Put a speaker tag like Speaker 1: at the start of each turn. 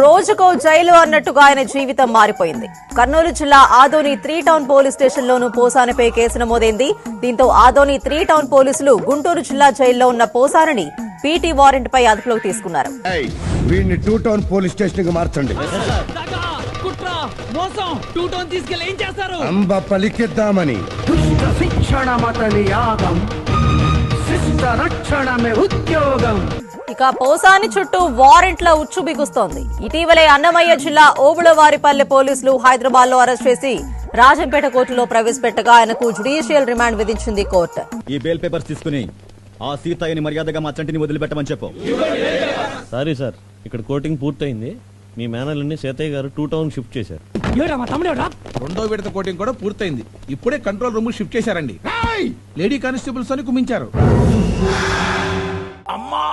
Speaker 1: రోజుకో జైలు అన్నట్టుగా ఆయన జీవితం మారిపోయింది. కర్నూలు జిల్లా ఆదోని 3 టౌన్ పోలీస్ స్టేషన్ లోనూ పోసానిపై కేసు నమోదైంది. దీంతో ఆదోని 3 టౌన్ పోలీసులు గుంటూరు జిల్లా జైల్లో ఉన్న పోసానిని పీటీ వారెంట్ పై అదుపులోకి తీసుకున్నారు.
Speaker 2: వీడిని 2 టౌన్ పోలీస్ స్టేషన్ కి మార్చండి. అంబ పలికిద్దామని
Speaker 1: ఇక పోసాని చుట్టూ వారెంట్ల ఉచ్చు బిగుస్తోంది. ఇటీవలే అన్నమయ్య జిల్లా ఓబుళవారిపల్లె పోలీసులు హైదరాబాద్ లో అరెస్ట్ చేసి రాజంపేట కోర్టులో ప్రవేశపెట్టగా ఆయనకు జ్యుడిషియల్ రిమాండ్ విధించింది కోర్టు.
Speaker 3: ఈ బెయిల్ పేపర్స్ తీసుకుని ఆ సీతయ్యని మర్యాదగా మా చంటిని వదిలిపెట్టమని చెప్పు.
Speaker 4: సారీ సార్, ఇక్కడ కోటింగ్ పూర్తయింది. మీ మేనల్ని సీతయ్య గారు 2 టౌన్ షిఫ్ట్ చేశారు.
Speaker 5: రెండో విడత కోటింగ్ కూడా పూర్తయింది. ఇప్పుడే కంట్రోల్ రూమ్ షిఫ్ట్ చేశారండి. లేడీ కానిస్టేబుల్స్ అని కుమించారు.
Speaker 6: అమ్మా